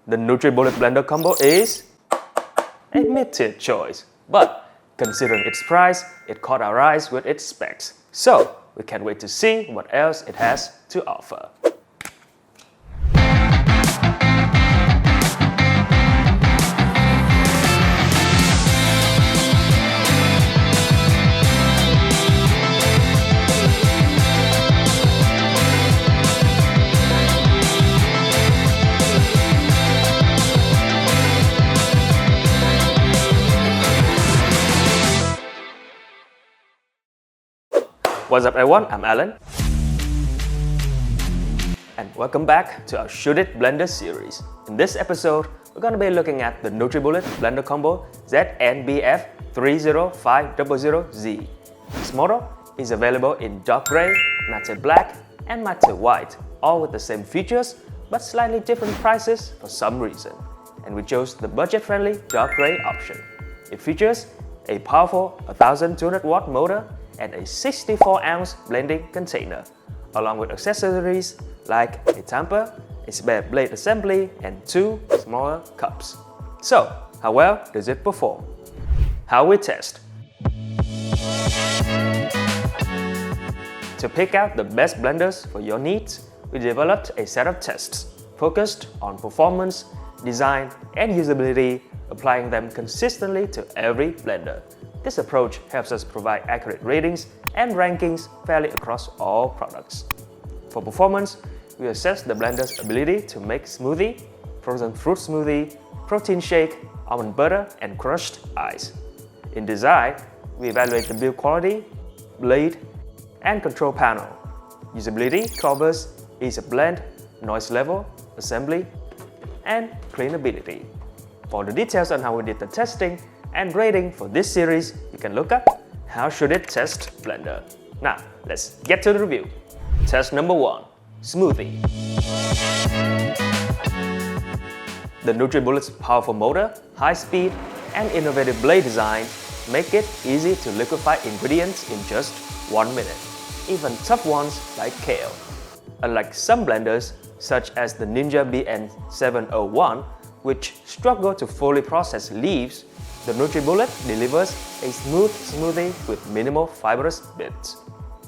The NutriBullet Blender Combo is a mid-tier choice, but considering its price, it caught our eyes with its specs. So, we can't wait to see what else it has to offer. What's up everyone, I'm Alan. And welcome back to our Shouldit Blender series. In this episode, we're going to be looking at the NutriBullet Blender Combo ZNBF30500Z. This model is available in dark gray, matte black, and matte white, all with the same features but slightly different prices for some reason. And we chose the budget-friendly dark gray option. It features a powerful 1200 watt motor and a 64-ounce blending container, along with accessories like a tamper, a spare blade assembly, and 2 smaller cups. So, how well does it perform? How we test? To pick out the best blenders for your needs, we developed a set of tests focused on performance, design, and usability, applying them consistently to every blender. This approach helps us provide accurate ratings and rankings fairly across all products. For performance, we assess the blender's ability to make smoothie, frozen fruit smoothie, protein shake, almond butter, and crushed ice. In design, we evaluate the build quality, blade, and control panel. Usability covers ease of blend, noise level, assembly, and cleanability. For the details on how we did the testing and rating for this series, you can look up How Should It Test Blender. Now, let's get to the review. Test number 1. Smoothie. The NutriBullet's powerful motor, high speed, and innovative blade design make it easy to liquefy ingredients in just 1 minute, even tough ones like kale. Unlike some blenders, such as the Ninja BN701, which struggle to fully process leaves, the NutriBullet delivers a smooth smoothie with minimal fibrous bits.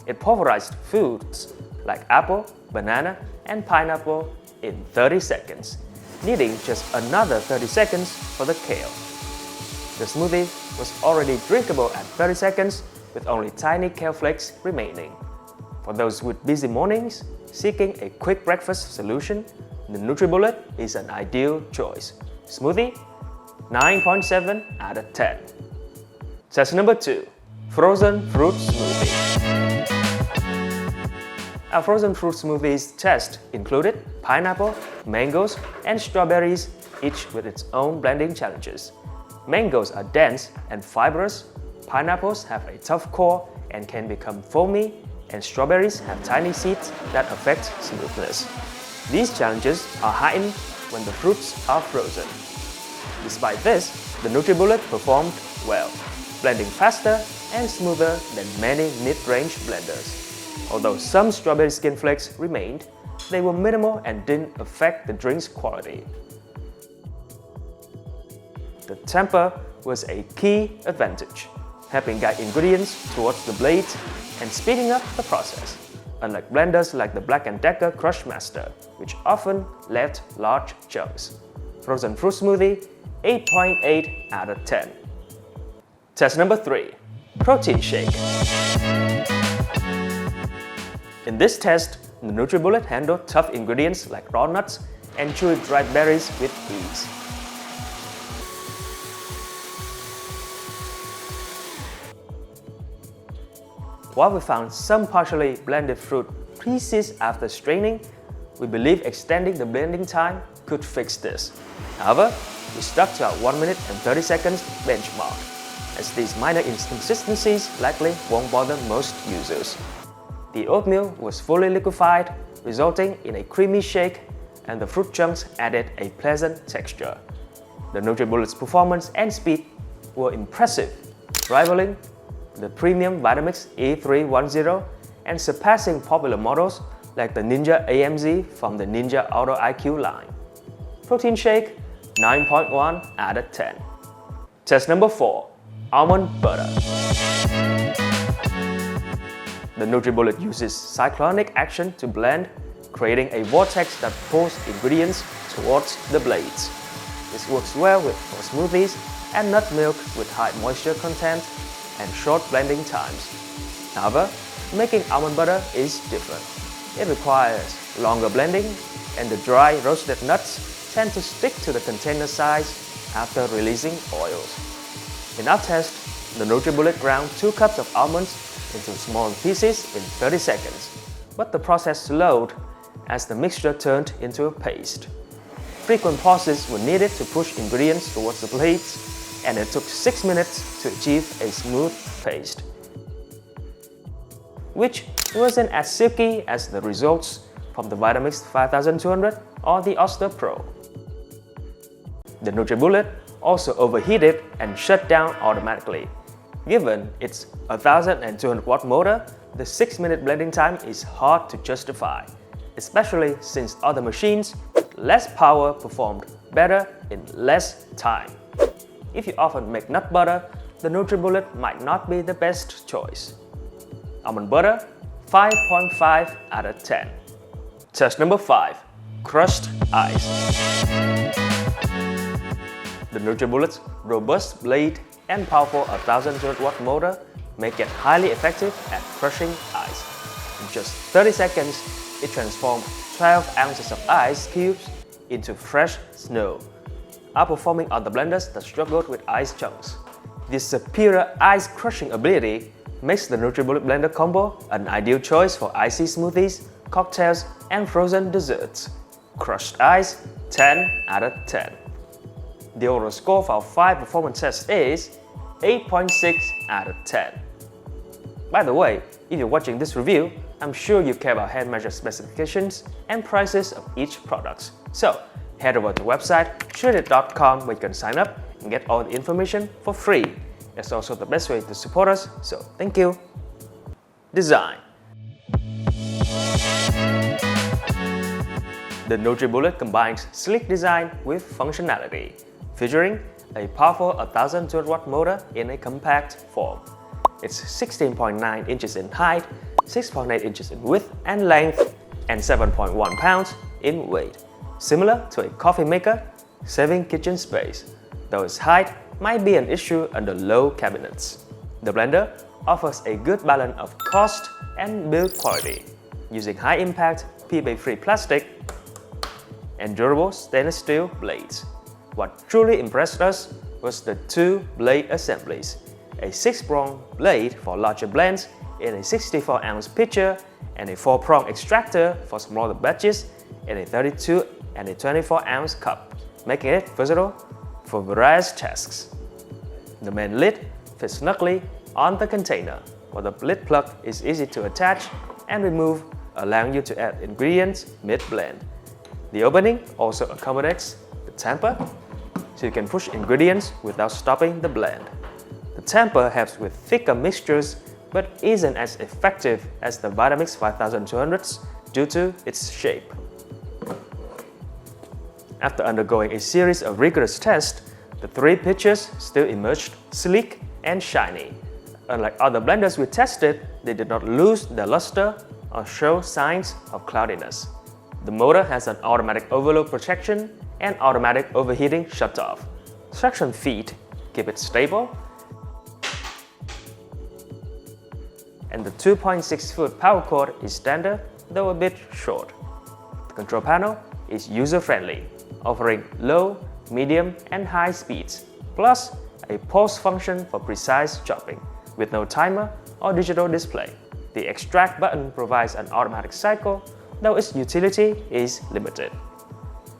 It pulverized foods like apple, banana, and pineapple in 30 seconds, needing just another 30 seconds for the kale. The smoothie was already drinkable at 30 seconds with only tiny kale flakes remaining. For those with busy mornings seeking a quick breakfast solution, the NutriBullet is an ideal choice. Smoothie, 9.7 out of 10. Test number 2. Frozen Fruit Smoothie. Our frozen fruit smoothies test included pineapple, mangoes, and strawberries, each with its own blending challenges. Mangoes are dense and fibrous, pineapples have a tough core and can become foamy, and strawberries have tiny seeds that affect smoothness. These challenges are heightened when the fruits are frozen. Despite this, the NutriBullet performed well, blending faster and smoother than many mid-range blenders. Although some strawberry skin flakes remained, they were minimal and didn't affect the drink's quality. The tamper was a key advantage, helping guide ingredients towards the blade and speeding up the process, unlike blenders like the Black & Decker Crush Master, which often left large chunks. Frozen fruit smoothie, 8.8 out of 10. Test number 3. Protein shake. In this test, the NutriBullet handled tough ingredients like raw nuts and chewy dried berries with ease. While we found some partially blended fruit pieces after straining, we believe extending the blending time could fix this. However, we stuck to our 1 minute and 30 seconds benchmark, as these minor inconsistencies likely won't bother most users. The oatmeal was fully liquefied, resulting in a creamy shake, and the fruit chunks added a pleasant texture. The NutriBullet's performance and speed were impressive, rivaling the premium Vitamix E310 and surpassing popular models like the Ninja AMZ from the Ninja Auto IQ line. Protein shake, 9.1 out of 10. Test number 4. Almond Butter. The NutriBullet uses cyclonic action to blend, creating a vortex that pulls ingredients towards the blades. This works well for smoothies and nut milk with high moisture content and short blending times. However, making almond butter is different. It requires longer blending, and the dry roasted nuts tend to stick to the container size after releasing oils. In our test, the NutriBullet ground 2 cups of almonds into small pieces in 30 seconds, but the process slowed as the mixture turned into a paste. Frequent pauses were needed to push ingredients towards the blades, and it took 6 minutes to achieve a smooth paste, which wasn't as silky as the results from the Vitamix 5200 or the Oyster Pro. The NutriBullet also overheated and shut down automatically. Given its 1200 watt motor, the 6-minute blending time is hard to justify, especially since other machines with less power performed better in less time. If you often make nut butter, the NutriBullet might not be the best choice. Almond butter, 5.5 out of 10. Test number 5. Crushed ice. The NutriBullet's robust blade and powerful 1200 watt motor make it highly effective at crushing ice. In just 30 seconds, it transformed 12 ounces of ice cubes into fresh snow, outperforming other blenders that struggled with ice chunks. This superior ice crushing ability makes the NutriBullet Blender Combo an ideal choice for icy smoothies, cocktails, and frozen desserts. Crushed ice, 10 out of 10. The overall score for our 5 performance tests is 8.6 out of 10. By the way, if you're watching this review, I'm sure you care about hand measure specifications and prices of each product. So, head over to the website Shouldit.com where you can sign up and get all the information for free. That's also the best way to support us, so thank you. Design. The NutriBullet combines sleek design with functionality, featuring a powerful 1200 watt motor in a compact form. It's 16.9 inches in height, 6.8 inches in width and length, and 7.1 pounds in weight. Similar to a coffee maker, saving kitchen space, though its height might be an issue under low cabinets. The blender offers a good balance of cost and build quality, using high-impact PFAS-free plastic and durable stainless steel blades. What truly impressed us was the 2 blade assemblies, a 6-prong blade for larger blends in a 64-ounce pitcher and a 4-prong extractor for smaller batches in a 32 and a 24-ounce cup, making it versatile for various tasks. The main lid fits snugly on the container, while the lid plug is easy to attach and remove, allowing you to add ingredients mid-blend. The opening also accommodates the tamper, so you can push ingredients without stopping the blend. The tamper helps with thicker mixtures but isn't as effective as the Vitamix 5200s due to its shape. After undergoing a series of rigorous tests, the 3 pitchers still emerged sleek and shiny. Unlike other blenders we tested, they did not lose their luster or show signs of cloudiness. The motor has an automatic overload protection and automatic overheating shutoff. Suction feet keep it stable, and the 2.6-foot power cord is standard, though a bit short. The control panel is user-friendly, offering low, medium, and high speeds, plus a pause function for precise chopping, with no timer or digital display. The extract button provides an automatic cycle, though its utility is limited.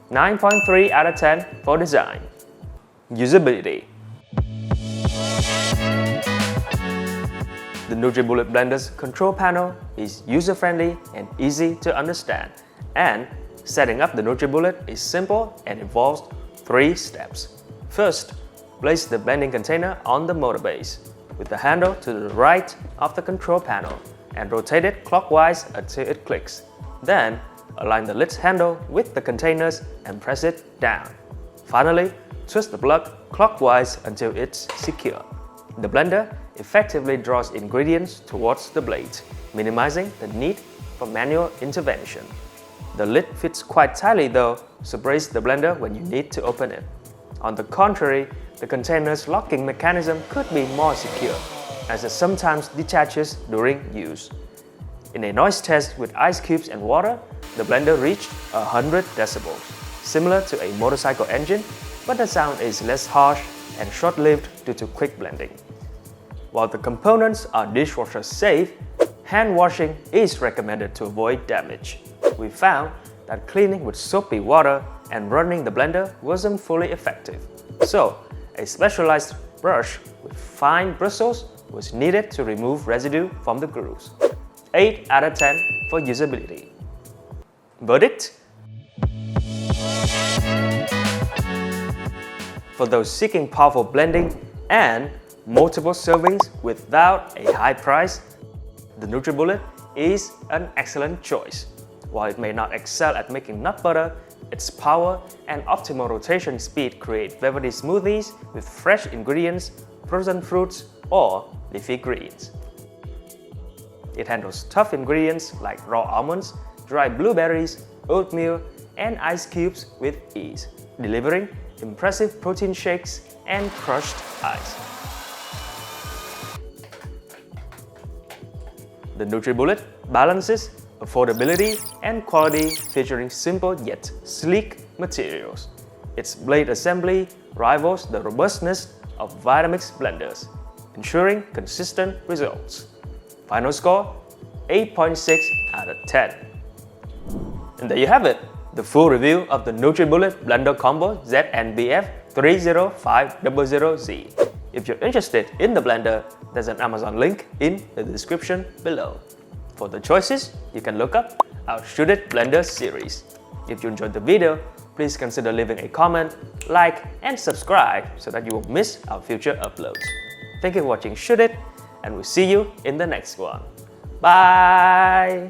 9.3 out of 10 for design. Usability. The NutriBullet Blender's control panel is user-friendly and easy to understand, and setting up the NutriBullet is simple and involves 3 steps. First, place the blending container on the motor base, with the handle to the right of the control panel, and rotate it clockwise until it clicks. Then, align the lid handle with the containers and press it down. Finally, twist the plug clockwise until it's secure. The blender effectively draws ingredients towards the blade, minimizing the need for manual intervention. The lid fits quite tightly though, so brace the blender when you need to open it. On the contrary, the container's locking mechanism could be more secure, as it sometimes detaches during use. In a noise test with ice cubes and water, the blender reached 100 decibels, similar to a motorcycle engine, but the sound is less harsh and short-lived due to quick blending. While the components are dishwasher safe, hand washing is recommended to avoid damage. We found that cleaning with soapy water and running the blender wasn't fully effective. So, a specialized brush with fine bristles was needed to remove residue from the grooves. 8 out of 10 for usability. Verdict? For those seeking powerful blending and multiple servings without a high price, the NutriBullet is an excellent choice. While it may not excel at making nut butter, its power and optimal rotation speed create velvety smoothies with fresh ingredients, frozen fruits, or leafy greens. It handles tough ingredients like raw almonds, dry blueberries, oatmeal, and ice cubes with ease, delivering impressive protein shakes and crushed ice. The NutriBullet balances affordability and quality, featuring simple yet sleek materials. Its blade assembly rivals the robustness of Vitamix blenders, ensuring consistent results. Final score, 8.6 out of 10. And there you have it, the full review of the NutriBullet Blender Combo ZNBF30500Z. If you're interested in the blender, there's an Amazon link in the description below. For the choices, you can look up our Shouldit Blender series. If you enjoyed the video, please consider leaving a comment, like, and subscribe so that you won't miss our future uploads. Thank you for watching Shouldit, and we'll see you in the next one. Bye!